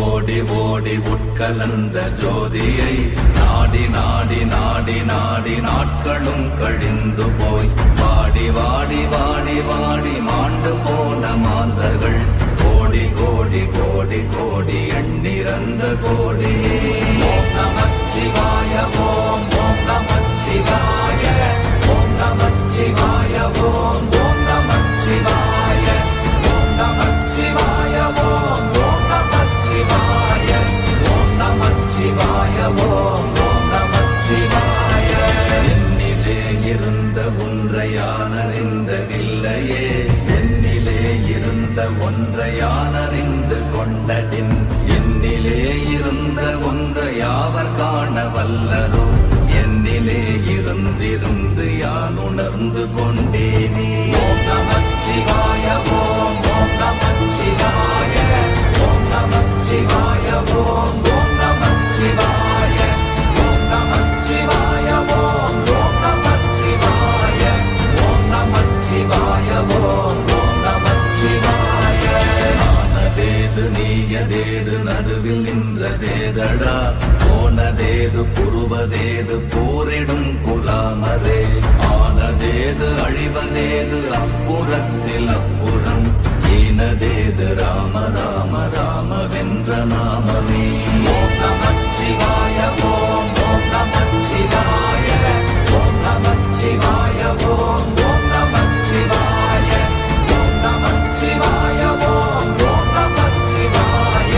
ஓடி ஓடி உட்கலந்த ஜோதியை நாடி நாடி நாடி நாடி நாட்களும் கழிந்து போய் வாடி வாடி வாடி வாடி மாண்டு போன மாந்தர்கள் கோடி கோடி கோடி கோடி எண்ணிறந்த கோடி. ஓம் நமச்சிவாய ஓம் ஓம் நமச்சிவாய ஓம் நமச்சிவாய ஓம் ஓம் நமச்சிவாய ஓம் நமச்சிவாய ஓம் ஓம் நமச்சிவாய ஓம் நமச்சிவாய ஓம் ஓம் நமச்சிவாய. என்னிலே இருந்த ஒன்றை யான் அறிந்ததில்லையே, என்னிலே இருந்த ஒன்றை யான் அறிந்து கொண்டடின், என்னிலே இருந்த ஒன்றை யாவர் காண வல்லரோ, என்னிலே இருந்திருந்து யான் உணர்ந்து கொண்டேனே. ஓம் நமச்சிவாய ஓம் ஓம் நமச்சிவாய ஓம் நமச்சிவாய ஓம் ஓம் நமச்சிவாய ஓம் நமச்சிவாய ஓம் ஓம் நமச்சிவாய ஓம் நமச்சிவாய ஓம் ஓம் நமச்சிவாய. ஆனதேது நீயதேது நடுவில் நின்றதேதடா, போனதேது புருவதேது போரிடும் குலாமரே, ஆனதேது அழிவதேது அப்புறத்தில் அப்புறம், ஈனதேது ராம ராம ராம வென்ற நாமமே. ஓம் நமச்சிவாய ஓம் ஓம் நமச்சிவாய ஓம் நமச்சிவாய ஓம் ஓம் நமச்சிவாய ஓம் நமச்சிவாய ஓம் ஓம் நமச்சிவாய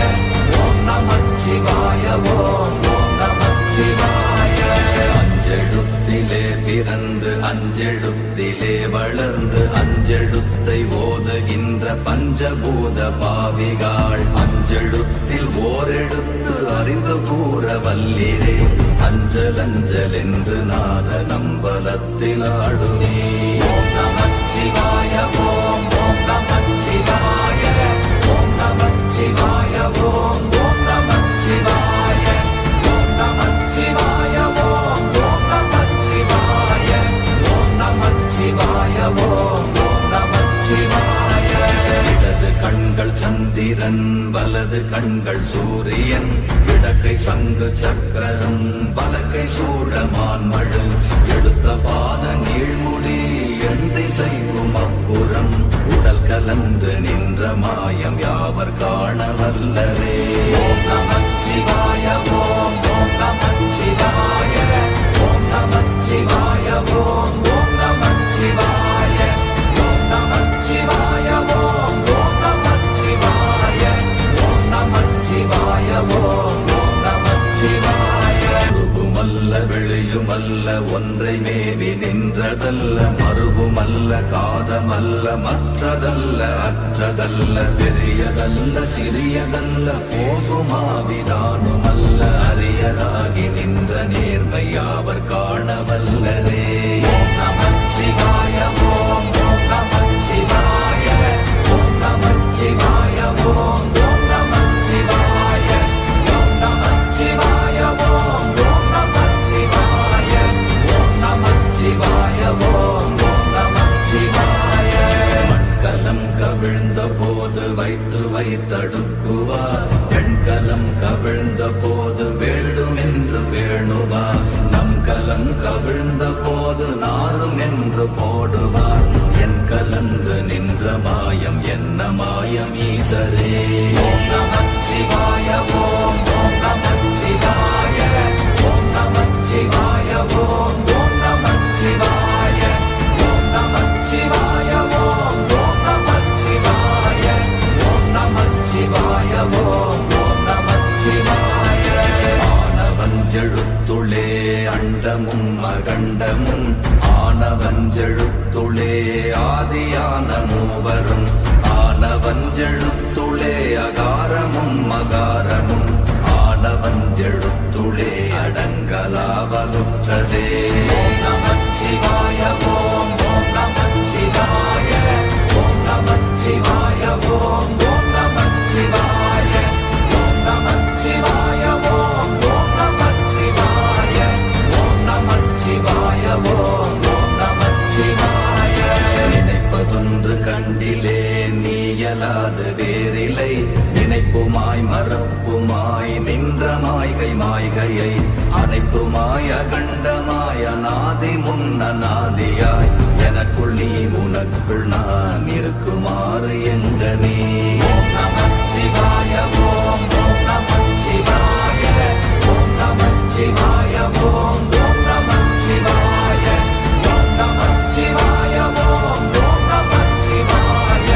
ஓம் நமச்சிவாய ஓம் ஓம் நமச்சிவாய. அஞ்செழுத்திலே பிறந்து அஞ்செழுத்திலே வளர்ந்து அஞ்செழுத்தை ஓதுகின்ற பஞ்சபூத பாவிகாள், அஞ்செழுத்தில் ஓரெழுத்து அறிந்து கூற வல்லிரே, அஞ்சல் அஞ்சல் என்று நாத நம்பலத்தில் ஆடுவே. ஓம் நமச்சிவாய ஓம் ஓம் நமச்சிவாய ஓம் நமச்சிவாய ஓம் ஓம் நமச்சிவாய ஓம் நமச்சிவாய ஓம் ஓம் நமச்சிவாய ஓம் நமச்சிவாய ஓம் ஓம் நமச்சிவாய. இடது கண்கள் சந்திரன் வலது கண்கள் சூரியன், இடக்கை சங்கு சக்கரம் வலக்கை சூழமான்மழு, எடுத்த பாத நீழ்முடி எண் திசைக்கும் அப்புறம், உடல் கலந்து நின்ற மாயம் யாவர் காண வல்லரே. ஓம் நமச்சிவாய ஓம் ஓம் நமச்சிவாய ஓம் நமச்சிவாய ஓம் ஓம் நமச்சிவாய ஓம் நமச்சிவாய ஓம் ஓம் நமச்சிவாய ஓம் நமச்சிவாய ஓம் ஓம் நமச்சிவாய. உருவுமல்ல வெளியுமல்ல ஒன்றை மேவி நின்றதல்ல, மறுவுமல்ல காதமல்ல மற்றதல்ல அற்றதல்ல, பெரியதல்ல சிறியதல்ல போசுமாவிதானுமல்ல, அரியதாகி நின்ற நேர்மை யாவர் காண வல்லரே. ஓம் நமச்சிவாய ஓம் ஓம் நமச்சிவாய ஓம் நமச்சிவாய ஓம் ஓம் நமச்சிவாய ஓம் நமச்சிவாய ஓம் ஓம் நமச்சிவாய ஓம் நமச்சிவாய ஓம் ஓம் நமச்சிவாய. மண்கலம் கவிழ்ந்த போது வைத்து வைத்தடுக்குவார், பெண்கலம் கவிழ்ந்த போது வேடும் என்று வேணுவார், நம் கலம் கவிழ்ந்த போது நாரும் என்று போடுவார், என் கலந்து நின்ற மாயம் என்ன மாயம் ஈசரே. ஓம் நமச்சிவாய ஓம் ஓம் நமச்சிவாய ஓம் நமச்சிவாய ஓம் ஓம் நமச்சிவாய ஓம் நமச்சிவாய ஓம் ஓம் நமச்சிவாய ஓம் நமச்சிவாய ஓம் ஓம் நமச்சிவாய. ஆனவஞ்செழுத்துளே அண்டமும் அகண்டமும், ஆனவஞ்செழுத்துளே ஆதியான மூவரும், ஆனவஞ்செழுத்துளே அகாரமும் மகாரமும், ஆனவஞ்செழுத்துளே அடங்கலாவலுற்றதே. ஓம் நமச்சிவாய ஓம் ஓம் நமச்சிவாய ஓம் நமச்சிவாய ஓம் ஓம் நமச்சிவாய ஓம் நமச்சிவாய ஓம் ஓம் நமச்சிவாய ஓம் நமச்சிவாய ஓம் ஓம் நமச்சிவாய. நினைப்பதொன்று கண்டிலே நீயலாது வேறில்லை, நினைப்புமாய் மறப்ப மாளிகையை அனைத்துமாய கண்டமாய நாதி முன்னநாதியாய் எனக்குள் நீ உனக்குள் நான் இருக்குமாறு எங்கனே. ஓம் நமச்சிவாய ஓம் ஓம் நமச்சிவாய ஓம் நமச்சிவாய ஓம் ஓம் நமச்சிவாய ஓம் நமச்சிவாய ஓம் ஓம் நமச்சிவாய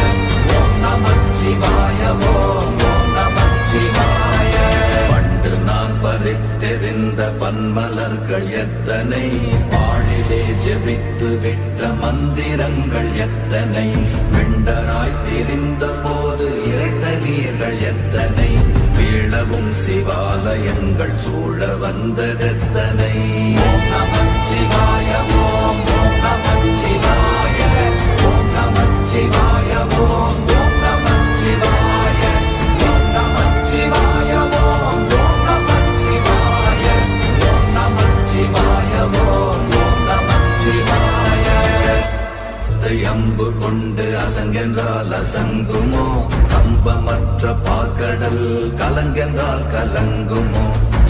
ஓம் நமச்சிவாய ஓம் ஓம் நமச்சிவாய. பண்டு நான் பறித்தெறிந்த பன்மலர்கள் எத்தனை, பாழிலே ஜெபித்து விட்ட மந்திரங்கள் எத்தனை, வெண்டராய் திரிந்த போது இறைத்த நீர்கள் எத்தனை, வீழவும் சிவாலயங்கள் சூழ வந்ததெத்தனை. ஓம் நமச்சிவாய ஓம் ஓம் நமச்சிவாய ஓம் நமச்சிவாய ஓம் ஓம் நமச்சிவாய ஓம் நமச்சிவாய ஓம் ஓம் நமச்சிவாய ஓம் நமச்சிவாய ஓம் ஓம் நமச்சிவாய. அம்பு கொண்டு அசங்கென்றால் அசங்குமோ, கம்பமற்ற பாக்கடல் கலங்கென்றால் கலங்குமோ,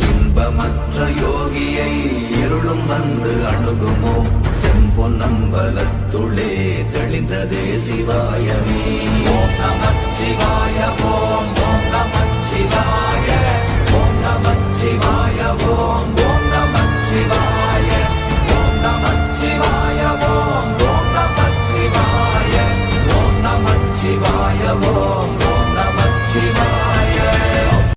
இன்பமற்ற யோகியை இருளும் வந்து அணுகுமோ, செம்பொன்னம்பலத்துளே தெளிந்ததே சிவாயமே. ஓம் நமச்சிவாய ஓம் ஓம் நமச்சிவாய